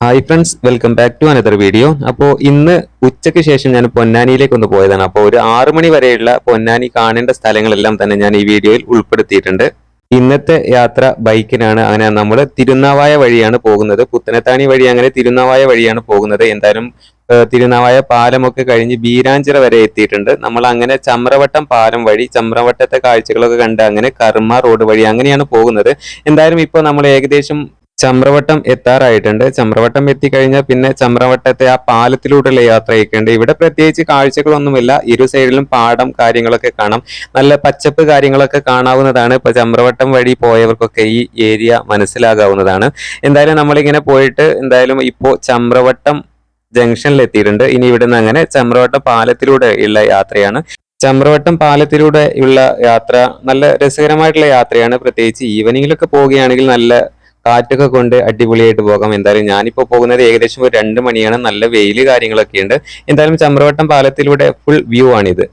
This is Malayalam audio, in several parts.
Hi friends, welcome back to another video. അപ്പോൾ ഇന്ന് ഉച്ചയ്ക്ക് ശേഷം ഞാൻ പൊന്നാനിയിലേക്ക് ഒന്ന് പോയതാണ്. അപ്പോൾ ഒരു 6 മണി വരെയുള്ള പൊന്നാനി കാണേണ്ട സ്ഥലങ്ങളെല്ലാം തന്നെ ഞാൻ ഈ വീഡിയോയിൽ ഉൾപ്പെടുത്തിയിട്ടുണ്ട്. ഇന്നത്തെ യാത്ര ബൈക്കിനാണ്. അങ്ങനെ നമ്മൾ തിരുനാവായ വഴിയാണ് പോകുന്നത്. പുത്തനത്താണി വഴി അങ്ങനെ തിരുനാവായ വഴിയാണ് പോകുന്നത്. എന്തായാലും തിരുനാവായ പാലമൊക്കെ കഴിഞ്ഞ് ബീരാഞ്ചിറ വരെ എത്തിയിട്ടുണ്ട്. നമ്മൾ അങ്ങനെ ചമ്രവട്ടം പാലം വഴി ചമ്രവട്ടത്തെ കാഴ്ചകളൊക്കെ കണ്ട് അങ്ങനെ കർമ്മ റോഡ് വഴി അങ്ങനെയാണ് പോകുന്നത്. എന്തായാലും ഇപ്പോൾ നമ്മൾ ഏകദേശം ചമ്രവട്ടം എത്താറായിട്ടുണ്ട്. ചമ്രവട്ടം എത്തിക്കഴിഞ്ഞാൽ പിന്നെ ചമ്രവട്ടത്തെ ആ പാലത്തിലൂടെയുള്ള യാത്രയൊക്കെ ഉണ്ട്. ഇവിടെ പ്രത്യേകിച്ച് കാഴ്ചകളൊന്നുമില്ല. ഇരു സൈഡിലും പാടം കാര്യങ്ങളൊക്കെ കാണാം. നല്ല പച്ചപ്പ് കാര്യങ്ങളൊക്കെ കാണാവുന്നതാണ്. ഇപ്പൊ ചമ്രവട്ടം വഴി പോയവർക്കൊക്കെ ഈ ഏരിയ മനസ്സിലാകാവുന്നതാണ്. എന്തായാലും നമ്മളിങ്ങനെ പോയിട്ട് എന്തായാലും ഇപ്പോൾ ചമ്രവട്ടം ജംഗ്ഷനിൽ എത്തിയിട്ടുണ്ട്. ഇനി ഇവിടുന്ന് അങ്ങനെ ചമ്രവട്ടം പാലത്തിലൂടെ ഉള്ള യാത്രയാണ്. ചമ്രവട്ടം പാലത്തിലൂടെ ഉള്ള യാത്ര നല്ല രസകരമായിട്ടുള്ള യാത്രയാണ്. പ്രത്യേകിച്ച് ഈവനിങ്ങിലൊക്കെ പോവുകയാണെങ്കിൽ നല്ല കാറ്റൊക്കെ കൊണ്ട് അടിപൊളിയായിട്ട് പോകാം. എന്തായാലും ഞാനിപ്പോൾ പോകുന്നത് ഏകദേശം ഒരു 2 മണിയാണ്. നല്ല വെയില് കാര്യങ്ങളൊക്കെ ഉണ്ട്. എന്തായാലും ചമ്രവട്ടം പാലത്തിലൂടെ ഫുൾ വ്യൂ ആണിത്.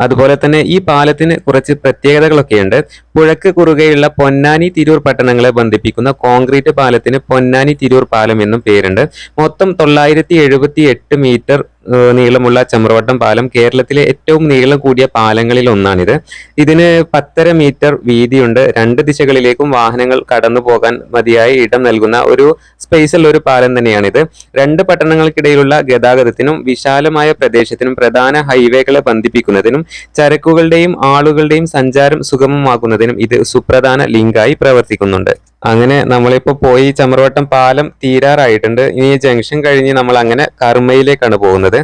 അതുപോലെ തന്നെ ഈ പാലത്തിന് കുറച്ച് പ്രത്യേകതകളൊക്കെയുണ്ട്. പുഴക്ക് കുറുകെയുള്ള പൊന്നാനി തിരൂർ പട്ടണങ്ങളെ ബന്ധിപ്പിക്കുന്ന കോൺക്രീറ്റ് പാലത്തിന് പൊന്നാനി തിരൂർ പാലം എന്നും പേരുണ്ട്. മൊത്തം 978 മീറ്റർ നീളമുള്ള ചമ്രവട്ടം പാലം കേരളത്തിലെ ഏറ്റവും നീളം കൂടിയ പാലങ്ങളിൽ ഒന്നാണിത്. ഇതിന് 10.5 മീറ്റർ വീതിയുണ്ട്. 2 ദിശകളിലേക്കും വാഹനങ്ങൾ കടന്നു പോകാൻ മതിയായ ഇടം നൽകുന്ന ഒരു സ്പേസുള്ള ഒരു പാലം തന്നെയാണിത്. 2 പട്ടണങ്ങൾക്കിടയിലുള്ള ഗതാഗതത്തിനും വിശാലമായ പ്രദേശത്തിനും പ്രധാന ഹൈവേകളെ ബന്ധിപ്പിക്കുന്നതിനും ചരക്കുകളുടെയും ആളുകളുടെയും സഞ്ചാരം സുഗമമാക്കുന്നതിനും ഇത് സുപ്രധാന ലിങ്കായി പ്രവർത്തിക്കുന്നുണ്ട്. അങ്ങനെ നമ്മളിപ്പോ പോയി ചമ്രവട്ടം പാലം തീരാറായിട്ടുണ്ട്. ഇനി ജംഗ്ഷൻ കഴിഞ്ഞ് നമ്മൾ അങ്ങനെ കർമ്മയിലേക്കാണ് പോകുന്നത്.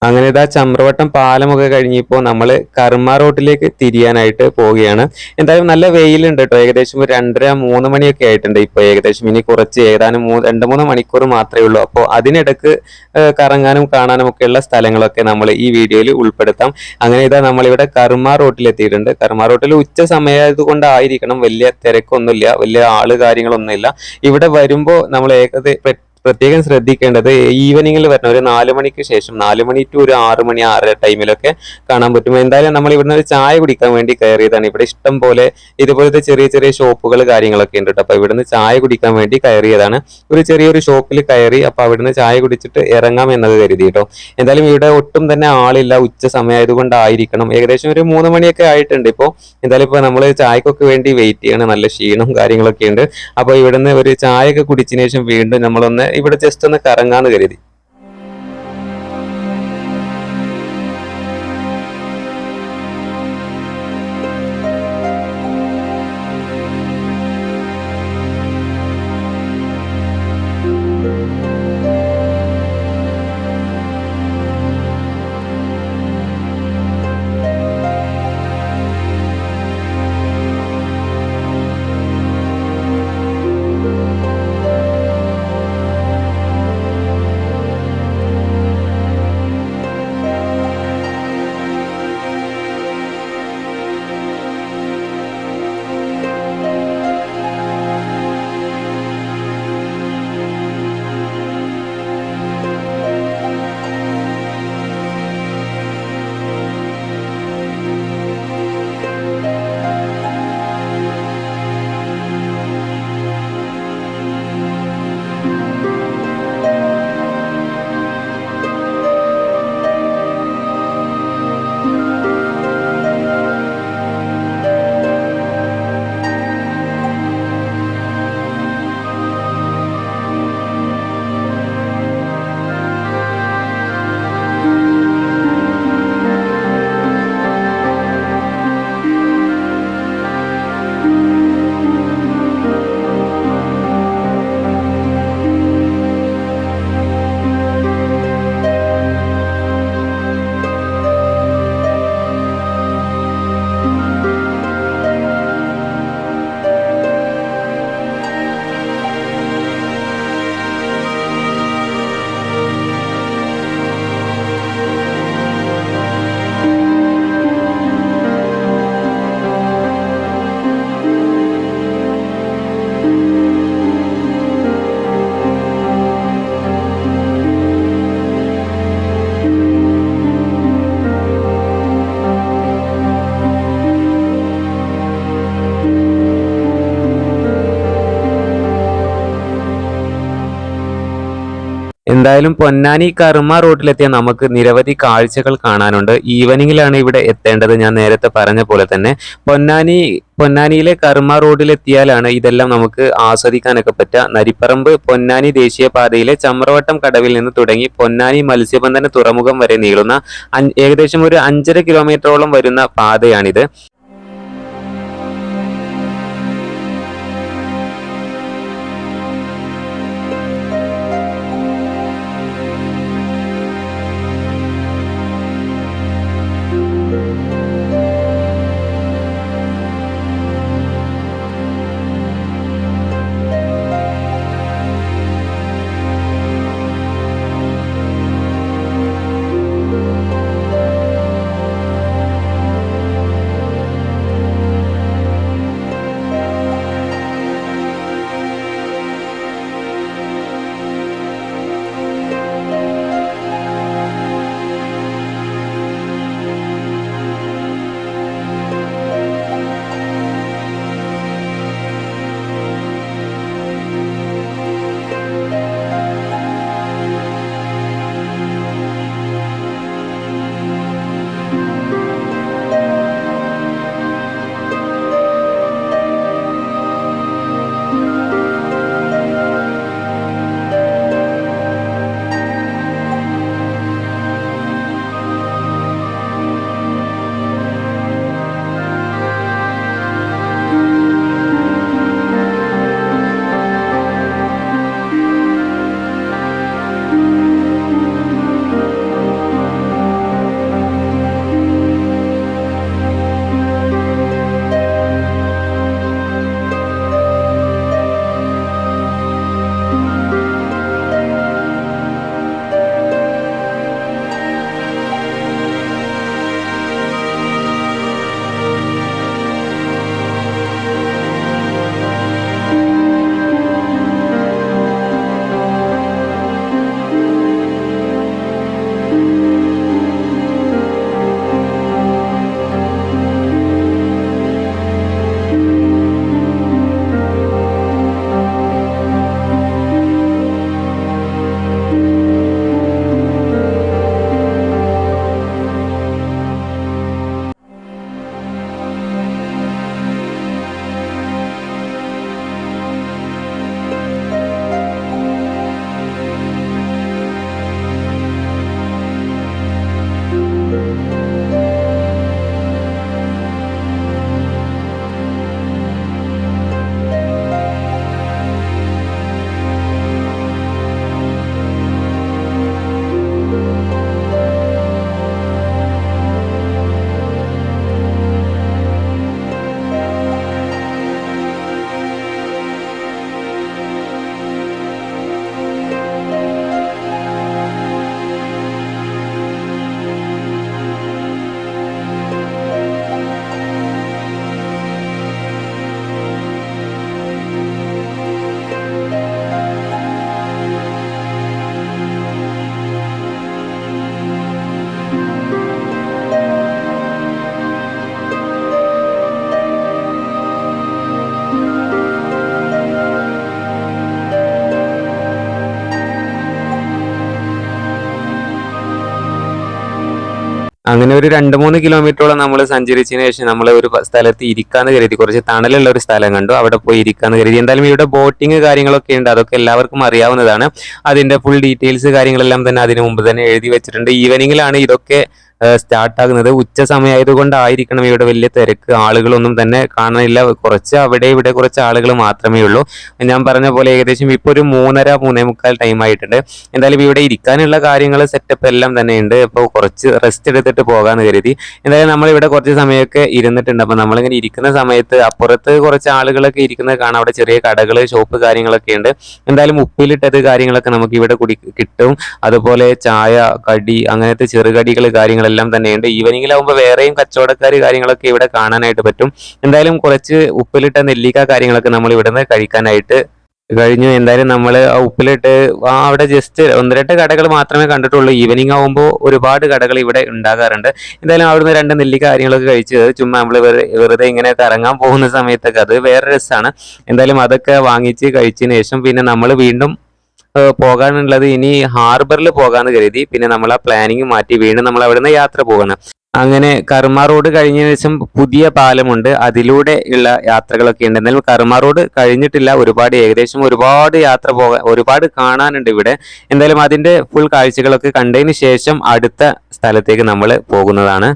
അങ്ങനെ ഇതാ ചമ്രവട്ടം പാലമൊക്കെ കഴിഞ്ഞപ്പോൾ നമ്മൾ കർമ്മ റോട്ടിലേക്ക് തിരിയാനായിട്ട് പോവുകയാണ്. എന്തായാലും നല്ല വെയിലുണ്ട് കേട്ടോ. ഏകദേശം ഒരു 2:30-3 മണിയൊക്കെ ആയിട്ടുണ്ട്. ഇപ്പോൾ ഏകദേശം ഇനി കുറച്ച് ഏതാനും 2-3 മണിക്കൂർ മാത്രമേ ഉള്ളൂ. അപ്പോൾ അതിനിടക്ക് കറങ്ങാനും കാണാനും ഒക്കെയുള്ള സ്ഥലങ്ങളൊക്കെ നമ്മൾ ഈ വീഡിയോയിൽ ഉൾപ്പെടുത്താം. അങ്ങനെ ഇതാ നമ്മളിവിടെ കർമ്മ റോട്ടിൽ എത്തിയിട്ടുണ്ട്. കർമ്മ റോട്ടിൽ ഉച്ച സമയമായത് കൊണ്ടായിരിക്കണം വലിയ തിരക്കൊന്നുമില്ല, വലിയ ആള് കാര്യങ്ങളൊന്നുമില്ല. ഇവിടെ വരുമ്പോൾ നമ്മൾ പ്രത്യേകം ശ്രദ്ധിക്കേണ്ടത് ഈവനിങ്ങിൽ വരണം. ഒരു 4 മണിക്ക് ശേഷം 4 മണി ടു ഒരു 6 മണി 6 ടൈമിലൊക്കെ കാണാൻ പറ്റും. എന്തായാലും നമ്മൾ ഇവിടുന്ന് ഒരു ചായ കുടിക്കാൻ വേണ്ടി കയറിയതാണ്. ഇവിടെ ഇഷ്ടം പോലെ ഇതുപോലത്തെ ചെറിയ ചെറിയ ഷോപ്പുകൾ കാര്യങ്ങളൊക്കെ ഉണ്ട് കേട്ടോ. അപ്പൊ ഇവിടുന്ന് ചായ കുടിക്കാൻ വേണ്ടി കയറിയതാണ്. ഒരു ചെറിയൊരു ഷോപ്പിൽ കയറി. അപ്പൊ അവിടുന്ന് ചായ കുടിച്ചിട്ട് ഇറങ്ങാം എന്നത് കരുതി കേട്ടോ. എന്തായാലും ഇവിടെ ഒട്ടും തന്നെ ആളില്ല. ഉച്ച സമയമായത് കൊണ്ടായിരിക്കണം. ഏകദേശം ഒരു 3 മണിയൊക്കെ ആയിട്ടുണ്ട് ഇപ്പോൾ. എന്തായാലും ഇപ്പൊ നമ്മൾ ചായക്കൊക്കെ വേണ്ടി വെയിറ്റ് ചെയ്യണം. നല്ല ക്ഷീണം കാര്യങ്ങളൊക്കെ ഉണ്ട്. അപ്പൊ ഇവിടുന്ന് ഒരു ചായയൊക്കെ കുടിച്ചതിന് ശേഷം വീണ്ടും നമ്മളൊന്ന് ഇവിടെ ജസ്റ്റ് ഒന്ന് കറങ്ങാന്ന് കരുതി. എന്തായാലും പൊന്നാനി കർമ്മ റോഡിലെത്തിയ നമുക്ക് നിരവധി കാഴ്ചകൾ കാണാനുണ്ട്. ഈവനിങ്ങിലാണ് ഇവിടെ എത്തേണ്ടത്. ഞാൻ നേരത്തെ പറഞ്ഞ പോലെ തന്നെ പൊന്നാനിയിലെ കർമ്മ റോഡിലെത്തിയാലാണ് ഇതെല്ലാം നമുക്ക് ആസ്വദിക്കാനൊക്കെ പറ്റുക. നരിപ്പറമ്പ് പൊന്നാനി ദേശീയപാതയിലെ ചമ്രവട്ടം കടവിൽ നിന്ന് തുടങ്ങി പൊന്നാനി മത്സ്യബന്ധന തുറമുഖം വരെ നീളുന്ന ഏകദേശം ഒരു 5.5 കിലോമീറ്ററോളം വരുന്ന പാതയാണിത്. അങ്ങനെ ഒരു 2-3 കിലോമീറ്ററോളം നമ്മൾ സഞ്ചരിച്ചതിന് ശേഷം നമ്മൾ ഒരു സ്ഥലത്ത് ഇരിക്കാന്ന് കരുതി, കുറച്ച് തണലുള്ള ഒരു സ്ഥലം കണ്ടു. അവിടെ പോയി ഇരിക്കാന്ന് കരുതി. എന്തായാലും ഇവിടെ ബോട്ടിങ് കാര്യങ്ങളൊക്കെ ഉണ്ട്, അതൊക്കെ എല്ലാവർക്കും അറിയാവുന്നതാണ്. അതിന്റെ ഫുൾ ഡീറ്റെയിൽസ് കാര്യങ്ങളെല്ലാം തന്നെ അതിന് മുമ്പ് തന്നെ എഴുതി വെച്ചിട്ടുണ്ട്. ഈവനിങ്ങിലാണ് ഇതൊക്കെ സ്റ്റാർട്ട് ആകുന്നത്. ഉച്ച സമയമായതുകൊണ്ടായിരിക്കണം ഇവിടെ വലിയ തിരക്ക്, ആളുകളൊന്നും തന്നെ കാണാനില്ല. കുറച്ച് അവിടെ ഇവിടെ കുറച്ച് ആളുകൾ മാത്രമേ ഉള്ളൂ. ഞാൻ പറഞ്ഞ പോലെ ഏകദേശം ഇപ്പോൾ ഒരു 3:30-3:45 ടൈം ആയിട്ടുണ്ട്. എന്തായാലും ഇവിടെ ഇരിക്കാനുള്ള കാര്യങ്ങൾ സെറ്റപ്പ് എല്ലാം തന്നെ ഉണ്ട്. അപ്പോൾ കുറച്ച് റെസ്റ്റ് എടുത്തിട്ട് പോകാമെന്ന് കരുതി. എന്തായാലും നമ്മളിവിടെ കുറച്ച് സമയമൊക്കെ ഇരുന്നിട്ടുണ്ട്. അപ്പോൾ നമ്മളിങ്ങനെ ഇരിക്കുന്ന സമയത്ത് അപ്പുറത്ത് കുറച്ച് ആളുകളൊക്കെ ഇരിക്കുന്നത് കാണാം. അവിടെ ചെറിയ കടകൾ, ഷോപ്പ് കാര്യങ്ങളൊക്കെ ഉണ്ട്. എന്തായാലും ഉപ്പിലിട്ടത് കാര്യങ്ങളൊക്കെ നമുക്ക് ഇവിടെ കിട്ടും. അതുപോലെ ചായ, കടി, അങ്ങനത്തെ ചെറുകടികൾ കാര്യങ്ങളെല്ലാം തന്നെയുണ്ട്. ഈവനിങ്ങിലാവുമ്പോൾ വേറെയും കച്ചവടക്കാർ കാര്യങ്ങളൊക്കെ ഇവിടെ കാണാനായിട്ട് പറ്റും. എന്തായാലും കുറച്ച് ഉപ്പിലിട്ട നെല്ലിക്ക കാര്യങ്ങളൊക്കെ നമ്മൾ ഇവിടുന്ന് കഴിക്കാനായിട്ട് കഴിഞ്ഞു. എന്തായാലും നമ്മൾ ആ ഉപ്പിലിട്ട് അവിടെ ജസ്റ്റ് 1-2 കടകൾ മാത്രമേ കണ്ടിട്ടുള്ളൂ. ഈവനിങ് ആവുമ്പോൾ ഒരുപാട് കടകൾ ഇവിടെ ഉണ്ടാകാറുണ്ട്. എന്തായാലും അവിടുന്ന് 2 നെല്ലിക്ക കാര്യങ്ങളൊക്കെ കഴിച്ച് ചുമ്മാ നമ്മൾ വെറുതെ ഇങ്ങനെ കറങ്ങാൻ പോകുന്ന സമയത്തൊക്കെ അത് വേറെ രസമാണ്. എന്തായാലും അതൊക്കെ വാങ്ങിച്ച് കഴിച്ചതിന് ശേഷം പിന്നെ നമ്മൾ വീണ്ടും പോകാനുള്ളത് ഇനി ഹാർബറിൽ പോകാന്ന് കരുതി. പിന്നെ നമ്മൾ ആ പ്ലാനിങ് മാറ്റി വീണ്ടും നമ്മൾ അവിടുന്ന് യാത്ര പോകണം. അങ്ങനെ കർമ്മ റോഡ് കഴിഞ്ഞതിന് ശേഷം പുതിയ പാലമുണ്ട്, അതിലൂടെ ഉള്ള യാത്രകളൊക്കെ ഉണ്ട്. എന്നാലും കർമ്മ റോഡ് കഴിഞ്ഞിട്ടില്ല, ഏകദേശം ഒരുപാട് യാത്ര പോകാൻ, ഒരുപാട് കാണാനുണ്ട് ഇവിടെ. എന്തായാലും അതിന്റെ ഫുൾ കാഴ്ചകളൊക്കെ കണ്ടതിന് ശേഷം അടുത്ത സ്ഥലത്തേക്ക് നമ്മൾ പോകുന്നതാണ്.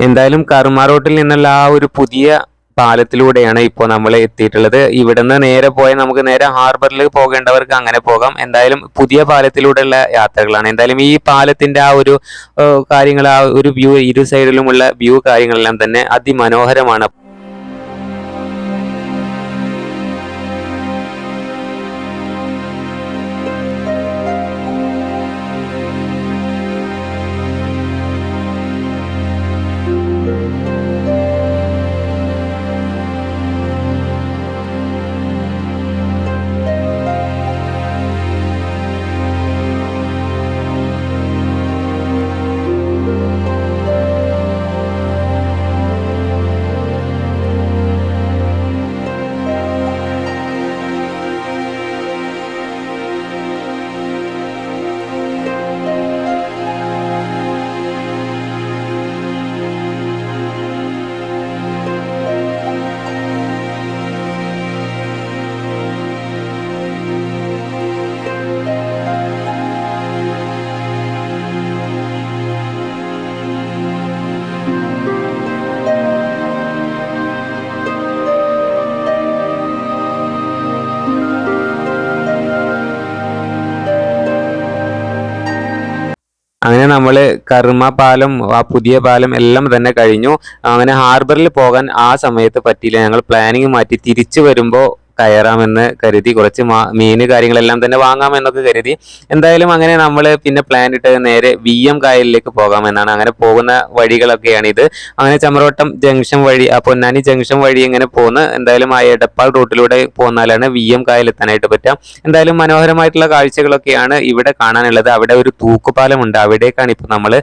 എന്തായാലും കർമ്മ റോട്ടിൽ നിന്നുള്ള ആ ഒരു പുതിയ പാലത്തിലൂടെയാണ് ഇപ്പോൾ നമ്മൾ എത്തിയിട്ടുള്ളത്. ഇവിടുന്ന് നേരെ പോയാൽ നമുക്ക് നേരെ ഹാർബറിൽ പോകേണ്ടവർക്ക് അങ്ങനെ പോകാം. എന്തായാലും പുതിയ പാലത്തിലൂടെയുള്ള യാത്രകളാണ്. എന്തായാലും ഈ പാലത്തിന്റെ ആ ഒരു കാര്യങ്ങൾ, ആ ഒരു വ്യൂ, ഇരു സൈഡിലുമുള്ള വ്യൂ കാര്യങ്ങളെല്ലാം തന്നെ അതിമനോഹരമാണ്. അങ്ങനെ നമ്മൾ കർമ്മ പാലം, ആ പുതിയ പാലം എല്ലാം തന്നെ കഴിഞ്ഞു. അങ്ങനെ ഹാർബറിൽ പോകാൻ ആ സമയത്ത് പറ്റിയില്ല. ഞങ്ങൾ പ്ലാനിങ് മാറ്റി തിരിച്ചു വരുമ്പോൾ കയറാമെന്ന് കരുതി, കുറച്ച് മീന് കാര്യങ്ങളെല്ലാം തന്നെ വാങ്ങാമെന്നൊക്കെ കരുതി. എന്തായാലും അങ്ങനെ നമ്മൾ പിന്നെ പ്ലാൻ ഇട്ടത് നേരെ VM കായലിലേക്ക് പോകാമെന്നാണ്. അങ്ങനെ പോകുന്ന വഴികളൊക്കെയാണ് ഇത്. അങ്ങനെ ചമ്രവട്ടം ജംഗ്ഷൻ വഴി, പൊന്നാനി ജംഗ്ഷൻ വഴി ഇങ്ങനെ പോന്ന് എന്തായാലും ആ എടപ്പാൾ റൂട്ടിലൂടെ പോന്നാലാണ് VM കായൽ എത്താനായിട്ട് പറ്റാം. എന്തായാലും മനോഹരമായിട്ടുള്ള കാഴ്ചകളൊക്കെയാണ് ഇവിടെ കാണാനുള്ളത്. അവിടെ ഒരു തൂക്കുപാലമുണ്ട്, അവിടേക്കാണ് ഇപ്പോൾ നമ്മൾ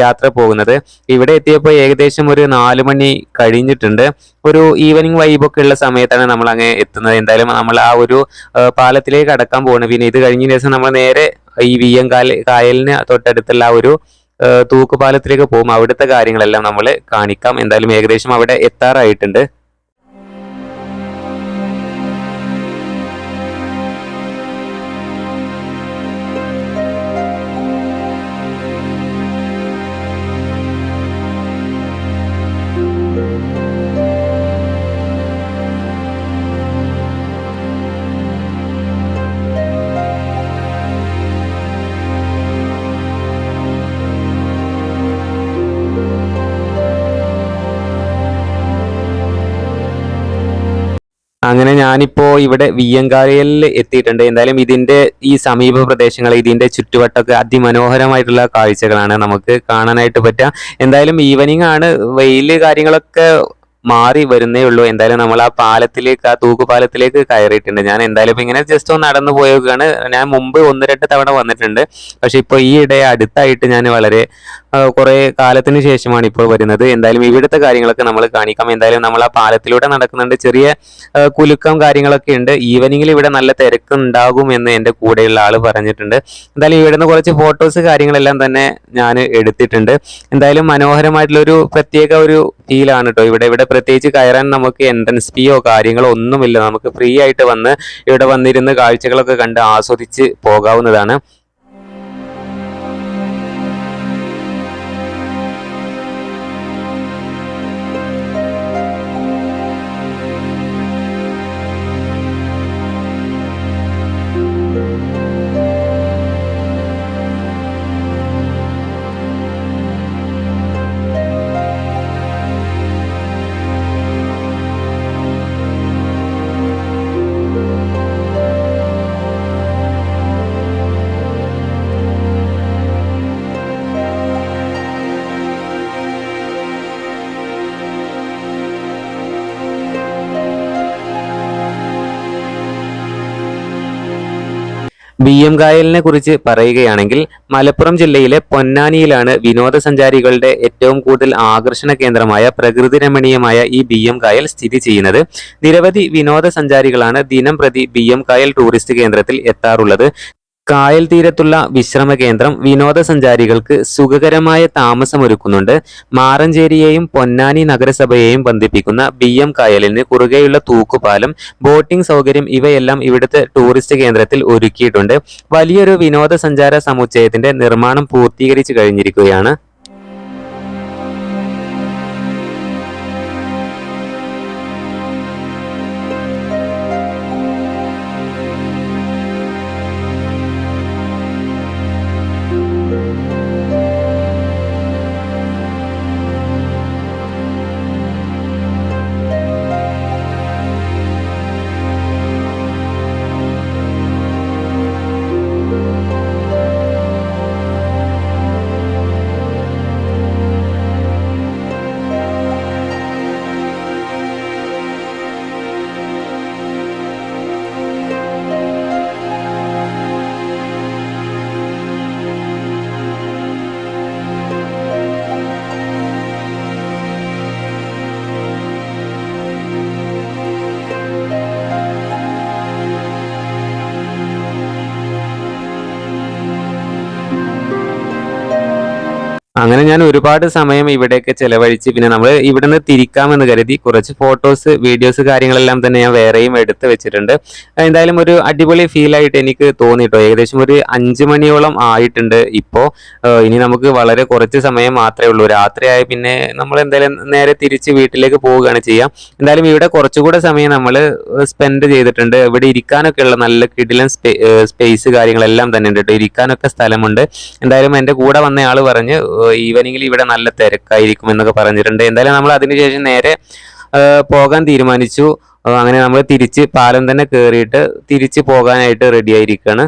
യാത്ര പോകുന്നത്. ഇവിടെ എത്തിയപ്പോൾ ഏകദേശം ഒരു 4 മണി കഴിഞ്ഞിട്ടുണ്ട്. ഒരു ഈവനിങ് വൈബൊക്കെ ഉള്ള സമയത്താണ് നമ്മൾ അങ്ങനെ എത്തുന്നത്. എന്തായാലും നമ്മൾ ആ ഒരു പാലത്തിലേക്ക് കടക്കാൻ പോകുന്നത്. പിന്നെ ഇത് കഴിഞ്ഞ ദിവസം നമ്മൾ നേരെ ഈ VM കായലിന് തൊട്ടടുത്തുള്ള ആ ഒരു തൂക്കുപാലത്തിലേക്ക് പോകും. അവിടുത്തെ കാര്യങ്ങളെല്ലാം നമ്മൾ കാണിക്കാം. എന്തായാലും ഏകദേശം അവിടെ എത്താറായിട്ടുണ്ട്. അങ്ങനെ ഞാനിപ്പോ ഇവിടെ VM കായലിൽ എത്തിയിട്ടുണ്ട്. എന്തായാലും ഇതിന്റെ ഈ സമീപ പ്രദേശങ്ങൾ, ഇതിന്റെ ചുറ്റുവട്ടമൊക്കെ അതിമനോഹരമായിട്ടുള്ള കാഴ്ചകളാണ് നമുക്ക് കാണാനായിട്ട് പറ്റുക. എന്തായാലും ഈവനിങ് ആണ്, വെയില് കാര്യങ്ങളൊക്കെ മാറി വരുന്നേ ഉള്ളൂ. എന്തായാലും നമ്മൾ ആ പാലത്തിലേക്ക്, ആ തൂക്കുപാലത്തിലേക്ക് കയറിയിട്ടുണ്ട്. ഞാൻ എന്തായാലും ഇപ്പൊ ഇങ്ങനെ ജസ്റ്റ് ഒന്ന് നടന്നു പോയേക്കാണ്. ഞാൻ മുമ്പ് 1-2 തവണ വന്നിട്ടുണ്ട്. പക്ഷെ ഇപ്പോൾ ഈ ഇടെ അടുത്തായിട്ട് ഞാൻ വളരെ കുറെ കാലത്തിന് ശേഷമാണ് ഇപ്പോൾ വരുന്നത്. എന്തായാലും ഇവിടുത്തെ കാര്യങ്ങളൊക്കെ നമ്മൾ കാണിക്കാം. എന്തായാലും നമ്മൾ ആ പാലത്തിലൂടെ നടക്കുന്നുണ്ട്. ചെറിയ കുലുക്കം കാര്യങ്ങളൊക്കെ ഉണ്ട്. ഈവനിങ്ങിൽ ഇവിടെ നല്ല തിരക്ക് ഉണ്ടാകും എന്ന് എൻ്റെ കൂടെയുള്ള ആൾ പറഞ്ഞിട്ടുണ്ട്. എന്തായാലും ഇവിടുന്ന് കുറച്ച് ഫോട്ടോസ് കാര്യങ്ങളെല്ലാം തന്നെ ഞാൻ എടുത്തിട്ടുണ്ട്. എന്തായാലും മനോഹരമായിട്ടുള്ള ഒരു പ്രത്യേക ഒരു ഫീലാണ് കേട്ടോ. ഇവിടെ പ്രത്യേകിച്ച് കയറാൻ നമുക്ക് എൻട്രൻസ് ഫീയോ കാര്യങ്ങളോ ഒന്നുമില്ല. നമുക്ക് ഫ്രീ ആയിട്ട് വന്ന് ഇവിടെ വന്നിരുന്ന് കാഴ്ചകളൊക്കെ കണ്ട് ആസ്വദിച്ച് പോകാവുന്നതാണ്. BM കായലിനെ കുറിച്ച് പറയുകയാണെങ്കിൽ മലപ്പുറം ജില്ലയിലെ പൊന്നാനിയിലാണ് വിനോദസഞ്ചാരികളുടെ ഏറ്റവും കൂടുതൽ ആകർഷണ കേന്ദ്രമായ പ്രകൃതി രമണീയമായ ഈ BM കായൽ സ്ഥിതി ചെയ്യുന്നത്. നിരവധി വിനോദസഞ്ചാരികളാണ് ദിനം പ്രതി BM കായൽ ടൂറിസ്റ്റ് കേന്ദ്രത്തിൽ എത്താറുള്ളത്. കായൽ തീരത്തുള്ള വിശ്രമ കേന്ദ്രം വിനോദസഞ്ചാരികൾക്ക് സുഖകരമായ താമസമൊരുക്കുന്നുണ്ട്. മാറഞ്ചേരിയെയും പൊന്നാനി നഗരസഭയെയും ബന്ധിപ്പിക്കുന്ന BM കായലിന് കുറുകെയുള്ള തൂക്കുപാലം, ബോട്ടിംഗ് സൗകര്യം ഇവയെല്ലാം ഇവിടുത്തെ ടൂറിസ്റ്റ് കേന്ദ്രത്തിൽ ഒരുക്കിയിട്ടുണ്ട്. വലിയൊരു വിനോദസഞ്ചാര സമുച്ചയത്തിന്റെ നിർമ്മാണം പൂർത്തീകരിച്ചു കഴിഞ്ഞിരിക്കുകയാണ്. അങ്ങനെ ഞാൻ ഒരുപാട് സമയം ഇവിടെയൊക്കെ ചെലവഴിച്ച് പിന്നെ നമ്മൾ ഇവിടുന്ന് തിരിക്കാമെന്ന് കരുതി കുറച്ച് ഫോട്ടോസ്, വീഡിയോസ് കാര്യങ്ങളെല്ലാം തന്നെ ഞാൻ വേറെയും എടുത്ത് വെച്ചിട്ടുണ്ട്. എന്തായാലും ഒരു അടിപൊളി ഫീലായിട്ട് എനിക്ക് തോന്നിട്ടോ. ഏകദേശം ഒരു 5 മണിയോളം ആയിട്ടുണ്ട് ഇപ്പോൾ. ഇനി നമുക്ക് വളരെ കുറച്ച് സമയം മാത്രമേ ഉള്ളൂ. രാത്രിയായ പിന്നെ നമ്മൾ എന്തായാലും നേരെ തിരിച്ച് വീട്ടിലേക്ക് പോവുകയാണ് ചെയ്യുക. എന്തായാലും ഇവിടെ കുറച്ചുകൂടെ സമയം നമ്മൾ സ്പെൻഡ് ചെയ്തിട്ടുണ്ട്. ഇവിടെ ഇരിക്കാനൊക്കെ ഉള്ള നല്ല കിടിലൻ സ്പേസ് കാര്യങ്ങളെല്ലാം തന്നെ ഉണ്ട് കേട്ടോ. ഇരിക്കാനൊക്കെ സ്ഥലമുണ്ട്. എന്തായാലും എൻ്റെ കൂടെ വന്നയാൾ പറഞ്ഞ് ഈവനിങ്ങിൽ ഇവിടെ നല്ല തിരക്കായിരിക്കും എന്നൊക്കെ പറഞ്ഞിട്ടുണ്ട്. എന്തായാലും നമ്മൾ അതിനുശേഷം നേരെ പോകാൻ തീരുമാനിച്ചു. അങ്ങനെ നമ്മൾ തിരിച്ച് പാലം തന്നെ കയറിയിട്ട് തിരിച്ച് പോകാനായിട്ട് റെഡി ആയിരിക്കുകയാണ്.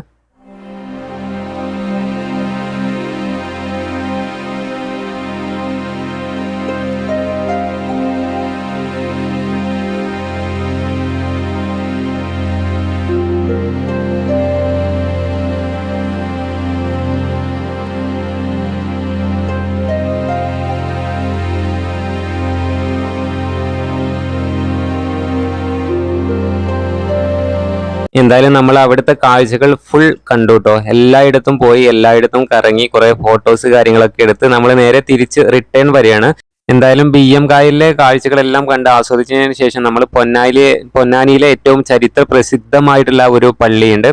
എന്തായാലും നമ്മൾ അവിടുത്തെ കാഴ്ചകൾ ഫുൾ കണ്ടു കേട്ടോ. എല്ലായിടത്തും പോയി എല്ലായിടത്തും കറങ്ങി കുറെ ഫോട്ടോസ് കാര്യങ്ങളൊക്കെ എടുത്ത് നമ്മൾ നേരെ തിരിച്ച് റിട്ടേൺ വരികയാണ്. എന്തായാലും BM കായലിലെ കാഴ്ചകളെല്ലാം കണ്ട് ആസ്വദിച്ചതിന് ശേഷം നമ്മൾ പൊന്നാനിയിലെ ഏറ്റവും ചരിത്ര പ്രസിദ്ധമായിട്ടുള്ള ഒരു പള്ളിയുണ്ട്.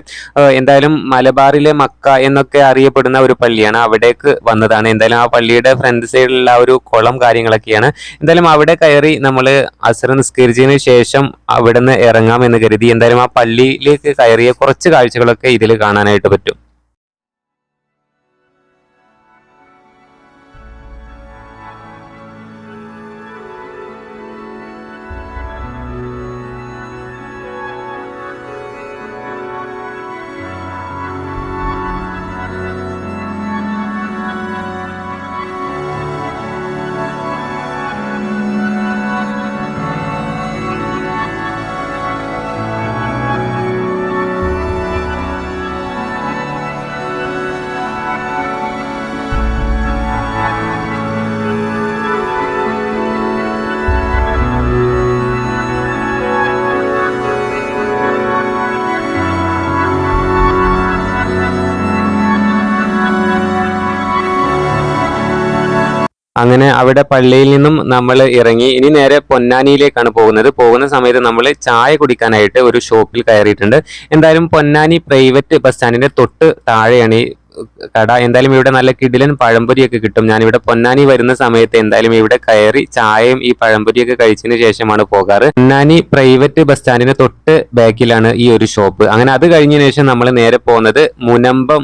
എന്തായാലും മലബാറിലെ മക്ക എന്നൊക്കെ അറിയപ്പെടുന്ന ഒരു പള്ളിയാണ്. അവിടേക്ക് വന്നതാണ്. എന്തായാലും ആ പള്ളിയുടെ ഫ്രണ്ട് സൈഡിലുള്ള ഒരു കുളം കാര്യങ്ങളൊക്കെയാണ്. എന്തായാലും അവിടെ കയറി നമ്മൾ അസ്ർ നിസ്കരിച്ചതിന് ശേഷം അവിടെ നിന്ന് ഇറങ്ങാമെന്ന് കരുതി. എന്തായാലും ആ പള്ളിയിലേക്ക് കയറിയ കുറച്ച് കാഴ്ചകളൊക്കെ ഇതിൽ കാണാനായിട്ട് പറ്റും. അങ്ങനെ അവിടെ പള്ളിയിൽ നിന്നും നമ്മൾ ഇറങ്ങി ഇനി നേരെ പൊന്നാനിയിലേക്കാണ് പോകുന്നത്. പോകുന്ന സമയത്ത് നമ്മൾ ചായ കുടിക്കാനായിട്ട് ഒരു ഷോപ്പിൽ കയറിയിട്ടുണ്ട്. എന്തായാലും പൊന്നാനി പ്രൈവറ്റ് ബസ് സ്റ്റാൻഡിന്റെ തൊട്ട് താഴെയാണ് ഈ കട. എന്തായാലും ഇവിടെ നല്ല കിടിലൻ പഴംപൊരിയൊക്കെ കിട്ടും. ഞാനിവിടെ പൊന്നാനി വരുന്ന സമയത്ത് എന്തായാലും ഇവിടെ കയറി ചായയും ഈ പഴംപൊരിയൊക്കെ കഴിച്ചതിന് ശേഷമാണ് പോകാറ്. പൊന്നാനി പ്രൈവറ്റ് ബസ് സ്റ്റാൻഡിന് തൊട്ട് ബാക്കിലാണ് ഈ ഒരു ഷോപ്പ്. അങ്ങനെ അത് കഴിഞ്ഞതിന് ശേഷം നമ്മൾ നേരെ പോകുന്നത് മുനമ്പം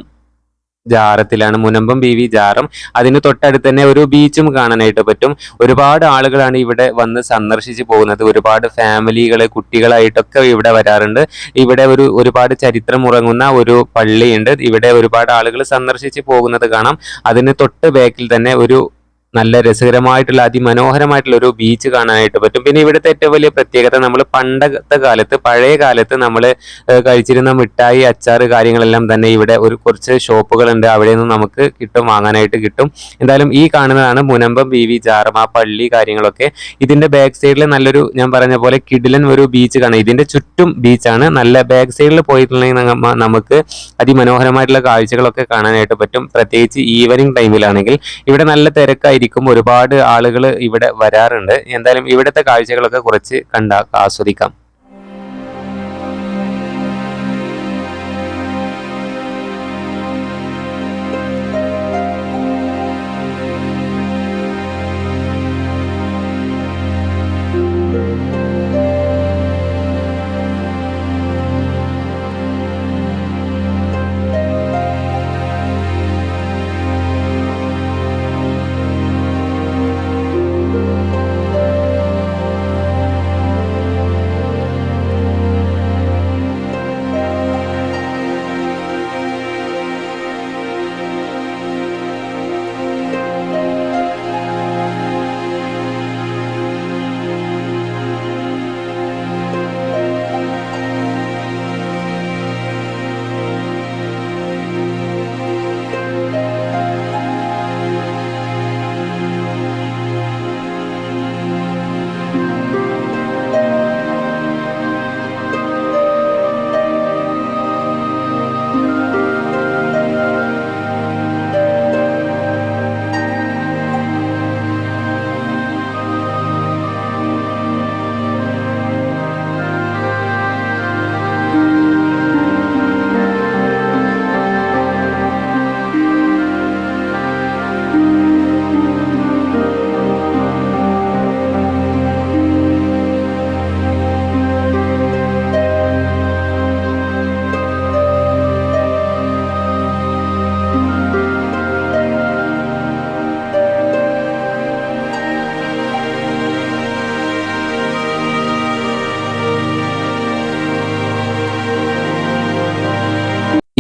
ജാറത്തിലാണ്. മുനമ്പം ബീവി ജാറം. അതിന് തൊട്ടടുത്ത് തന്നെ ഒരു ബീച്ചും കാണാനായിട്ട് പറ്റും. ഒരുപാട് ആളുകളാണ് ഇവിടെ വന്ന് സന്ദർശിച്ച് പോകുന്നത്. ഒരുപാട് ഫാമിലികള് കുട്ടികളായിട്ടൊക്കെ ഇവിടെ വരാറുണ്ട്. ഇവിടെ ഒരുപാട് ചരിത്രം ഉറങ്ങുന്ന ഒരു പള്ളിയുണ്ട്. ഇവിടെ ഒരുപാട് ആളുകൾ സന്ദർശിച്ച് പോകുന്നത് കാണാം. അതിന് തൊട്ട് ബാക്കിൽ തന്നെ ഒരു നല്ല രസകരമായിട്ടുള്ള അതിമനോഹരമായിട്ടുള്ള ഒരു ബീച്ച് കാണാനായിട്ട് പറ്റും. പിന്നെ ഇവിടുത്തെ ഏറ്റവും വലിയ പ്രത്യേകത നമ്മൾ പണ്ടത്തെ കാലത്ത് പഴയ കാലത്ത് നമ്മൾ കഴിച്ചിരുന്ന മിഠായി അച്ചാറ് കാര്യങ്ങളെല്ലാം തന്നെ ഇവിടെ കുറച്ച് ഷോപ്പുകളുണ്ട്. അവിടെ നിന്ന് നമുക്ക് വാങ്ങാനായിട്ട് കിട്ടും. എന്തായാലും ഈ കാണുന്നതാണ് മുനമ്പം ബീവി ജാറം, ആ പള്ളി കാര്യങ്ങളൊക്കെ. ഇതിന്റെ ബാക്ക് സൈഡിൽ നല്ലൊരു ഞാൻ പറഞ്ഞ പോലെ കിടിലൻ ഒരു ബീച്ച് കാണാം. ഇതിന്റെ ചുറ്റും ബീച്ചാണ്. നല്ല ബാക്ക് സൈഡിൽ പോയിട്ടുണ്ടെങ്കിൽ നമുക്ക് അതിമനോഹരമായിട്ടുള്ള കാഴ്ചകളൊക്കെ കാണാനായിട്ട് പറ്റും. പ്രത്യേകിച്ച് ഈവനിങ് ടൈമിലാണെങ്കിൽ ഇവിടെ നല്ല തിരക്കായി ഒരുപാട് ആളുകൾ ഇവിടെ വരാറുണ്ട്. എന്തായാലും ഇവിടുത്തെ കാഴ്ചകളൊക്കെ കുറച്ച് ആസ്വദിക്കാം.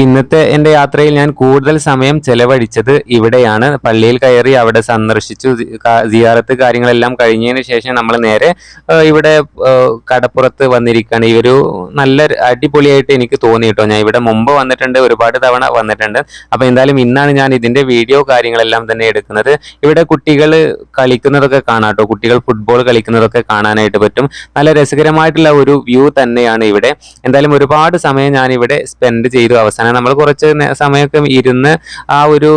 ഇന്നത്തെ എൻ്റെ യാത്രയിൽ ഞാൻ കൂടുതൽ സമയം ചെലവഴിച്ചത് ഇവിടെയാണ്. പള്ളിയിൽ കയറി അവിടെ സന്ദർശിച്ചു, സിയാറത്ത് കാര്യങ്ങളെല്ലാം കഴിഞ്ഞതിന് ശേഷം നമ്മൾ നേരെ ഇവിടെ കടപ്പുറത്ത് വന്നിരിക്കുകയാണ്. ഈ ഒരു നല്ല അടിപൊളിയായിട്ട് എനിക്ക് തോന്നി കേട്ടോ. ഞാൻ ഇവിടെ മുമ്പ് വന്നിട്ടുണ്ട്, ഒരുപാട് തവണ വന്നിട്ടുണ്ട്. അപ്പോൾ എന്തായാലും ഇന്നാണ് ഞാൻ ഇതിൻ്റെ വീഡിയോ കാര്യങ്ങളെല്ലാം തന്നെ എടുക്കുന്നത്. ഇവിടെ കുട്ടികൾ കളിക്കുന്നതൊക്കെ കാണാം കേട്ടോ. കുട്ടികൾ ഫുട്ബോൾ കളിക്കുന്നതൊക്കെ കാണാനായിട്ട് പറ്റും. നല്ല രസകരമായിട്ടുള്ള ഒരു വ്യൂ തന്നെയാണ് ഇവിടെ. എന്തായാലും ഒരുപാട് സമയം ഞാൻ ഇവിടെ സ്പെൻഡ് ചെയ്തു. അവസാനം നമ്മൾ കുറച്ച് സമയമൊക്കെ ഇരുന്ന് ആ ഒരു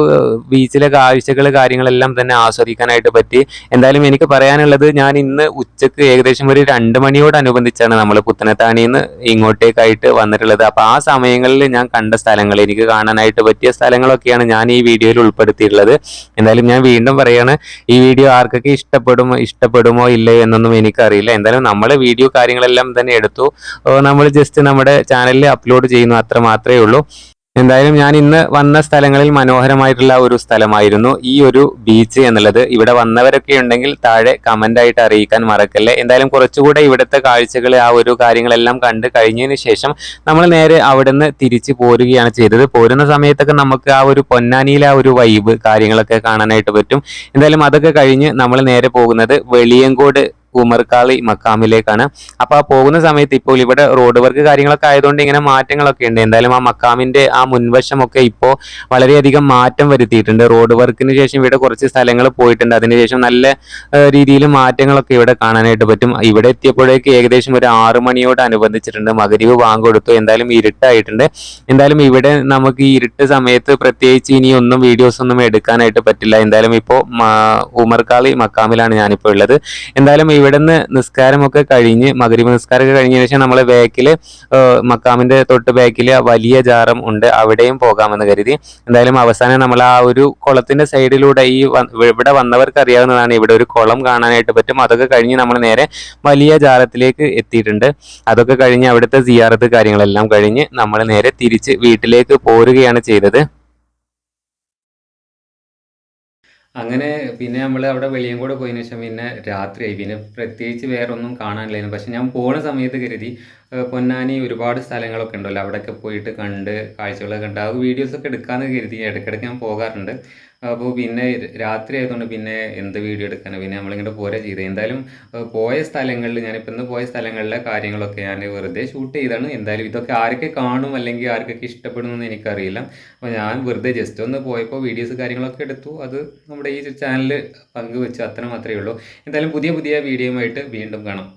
ബീച്ചിലെ കാഴ്ചകൾ കാര്യങ്ങളെല്ലാം തന്നെ ആസ്വദിക്കാനായിട്ട് പറ്റി. എന്തായാലും എനിക്ക് പറയാനുള്ളത്, ഞാൻ ഇന്ന് ഉച്ചക്ക് ഏകദേശം ഒരു 2 മണിയോടനുബന്ധിച്ചാണ് നമ്മൾ പുത്തനത്താണിയിൽ നിന്ന് ഇങ്ങോട്ടേക്കായിട്ട് വന്നിട്ടുള്ളത്. അപ്പോൾ ആ സമയങ്ങളിൽ ഞാൻ കണ്ട സ്ഥലങ്ങൾ, എനിക്ക് കാണാനായിട്ട് പറ്റിയ സ്ഥലങ്ങളൊക്കെയാണ് ഞാൻ ഈ വീഡിയോയിൽ ഉൾപ്പെടുത്തിയിട്ടുള്ളത്. എന്തായാലും ഞാൻ വീണ്ടും പറയാണ്, ഈ വീഡിയോ ആർക്കൊക്കെ ഇഷ്ടപ്പെടുമോ ഇല്ലയോ എന്നൊന്നും എനിക്കറിയില്ല. എന്തായാലും നമ്മൾ വീഡിയോ കാര്യങ്ങളെല്ലാം തന്നെ എടുത്തു, നമ്മൾ ജസ്റ്റ് നമ്മുടെ ചാനലിൽ അപ്ലോഡ് ചെയ്യുന്നു, അത്ര മാത്രമേ ഉള്ളൂ. എന്തായാലും ഞാൻ ഇന്ന് വന്ന സ്ഥലങ്ങളിൽ മനോഹരമായിട്ടുള്ള ഒരു സ്ഥലമായിരുന്നു ഈ ഒരു ബീച്ച് എന്നുള്ളത്. ഇവിടെ വന്നവരൊക്കെ ഉണ്ടെങ്കിൽ താഴെ കമന്റ് ആയിട്ട് അറിയിക്കാൻ മറക്കല്ലേ. എന്തായാലും കുറച്ചുകൂടെ ഇവിടുത്തെ കാഴ്ചകൾ ആ ഒരു കാര്യങ്ങളെല്ലാം കണ്ട് കഴിഞ്ഞതിന് ശേഷം നമ്മൾ നേരെ അവിടുന്ന് തിരിച്ചു പോരുകയാണ് ചെയ്തത്. പോരുന്ന സമയത്തൊക്കെ നമുക്ക് ആ ഒരു പൊന്നാനിയിലെ ആ ഒരു വൈബ് കാര്യങ്ങളൊക്കെ കാണാനായിട്ട് പറ്റും. എന്തായാലും അതൊക്കെ കഴിഞ്ഞ് നമ്മൾ നേരെ പോകുന്നത് വെളിയങ്കോട് ഉമർക്കാളി മക്കാമിലേക്കാണ്. അപ്പോൾ ആ പോകുന്ന സമയത്ത് ഇപ്പോൾ ഇവിടെ റോഡ് വർക്ക് കാര്യങ്ങളൊക്കെ ആയതുകൊണ്ട് ഇങ്ങനെ മാറ്റങ്ങളൊക്കെ ഉണ്ട്. എന്തായാലും ആ മക്കാമിന്റെ ആ മുൻവശമൊക്കെ ഇപ്പോൾ വളരെയധികം മാറ്റം വരുത്തിയിട്ടുണ്ട്. റോഡ് വർക്കിന് ശേഷം ഇവിടെ കുറച്ച് സ്ഥലങ്ങൾ പോയിട്ടുണ്ട്. അതിനുശേഷം നല്ല രീതിയിൽ മാറ്റങ്ങളൊക്കെ ഇവിടെ കാണാനായിട്ട് പറ്റും. ഇവിടെ എത്തിയപ്പോഴേക്ക് ഏകദേശം ഒരു 6 മണിയോട് അനുബന്ധിച്ചിട്ടുണ്ട്. മഗ്‌രിബ് ബാങ്ക് കൊടുത്തു. എന്തായാലും ഇരുട്ടായിട്ടുണ്ട്. എന്തായാലും ഇവിടെ നമുക്ക് ഈ ഇരുട്ട് സമയത്ത് പ്രത്യേകിച്ച് ഇനി ഒന്നും വീഡിയോസ് ഒന്നും എടുക്കാനായിട്ട് പറ്റില്ല. എന്തായാലും ഇപ്പോൾ ഉമർക്കാളി മക്കാമിലാണ് ഞാനിപ്പോൾ ഉള്ളത്. എന്തായാലും ഇവിടുന്ന് നിസ്കാരമൊക്കെ കഴിഞ്ഞ് മഗ്‌രിബ് നിസ്കാരമൊക്കെ കഴിഞ്ഞതിന് ശേഷം നമ്മൾ ബാക്കിൽ മക്കാമിന്റെ തൊട്ട് ബാക്കിൽ വലിയ ജാറം ഉണ്ട്, അവിടെയും പോകാമെന്ന് കരുതി. എന്തായാലും അവസാനം നമ്മൾ ആ ഒരു കുളത്തിന്റെ സൈഡിലൂടെ ഇവിടെ വന്നവർക്ക് അറിയാവുന്നതാണ്, ഇവിടെ ഒരു കുളം കാണാനായിട്ട് പറ്റും. അതൊക്കെ കഴിഞ്ഞ് നമ്മൾ നേരെ വലിയ ജാറത്തിലേക്ക് എത്തിയിട്ടുണ്ട്. അതൊക്കെ കഴിഞ്ഞ് അവിടുത്തെ സിയാറത്ത് കാര്യങ്ങളെല്ലാം കഴിഞ്ഞ് നമ്മൾ നേരെ തിരിച്ച് വീട്ടിലേക്ക് പോരുകയാണ് ചെയ്തത്. അങ്ങനെ പിന്നെ നമ്മൾ അവിടെ വെളിയങ്കോട് പോയതിനു ശേഷം പിന്നെ രാത്രിയായി. പിന്നെ പ്രത്യേകിച്ച് വേറെ ഒന്നും കാണാനില്ലായിരുന്നു. പക്ഷെ ഞാൻ പോണ സമയത്ത് കരുതി പൊന്നാനി ഒരുപാട് സ്ഥലങ്ങളൊക്കെ ഉണ്ടല്ലോ, അവിടെയൊക്കെ പോയിട്ട് കണ്ട് കാഴ്ചകളൊക്കെ കണ്ട് ആ വീഡിയോസൊക്കെ എടുക്കാമെന്ന് കരുതി. ഇടയ്ക്കിടയ്ക്ക് ഞാൻ പോകാറുണ്ട്. അപ്പോൾ പിന്നെ രാത്രി ആയതുകൊണ്ട് പിന്നെ എന്ത് വീഡിയോ എടുക്കാനോ, പിന്നെ നമ്മളിങ്ങോട്ട് പോരാ ചെയ്തത്. എന്തായാലും പോയ സ്ഥലങ്ങളിൽ ഞാനിപ്പോൾ ഇന്ന് പോയ സ്ഥലങ്ങളിലെ കാര്യങ്ങളൊക്കെ ഞാൻ വെറുതെ ഷൂട്ട് ചെയ്താണ്. എന്തായാലും ഇതൊക്കെ ആരൊക്കെ കാണും അല്ലെങ്കിൽ ആർക്കൊക്കെ ഇഷ്ടപ്പെടുമെന്ന് എനിക്കറിയില്ല. അപ്പോൾ ഞാൻ വെറുതെ ജസ്റ്റ് ഒന്ന് പോയപ്പോൾ വീഡിയോസ് കാര്യങ്ങളൊക്കെ എടുത്തു. അത് നമ്മുടെ ഈ ചാനലിൽ പങ്കുവെച്ചു, അത്ര മാത്രമേ ഉള്ളൂ. എന്തായാലും പുതിയ പുതിയ വീഡിയോയുമായിട്ട് വീണ്ടും കാണാം.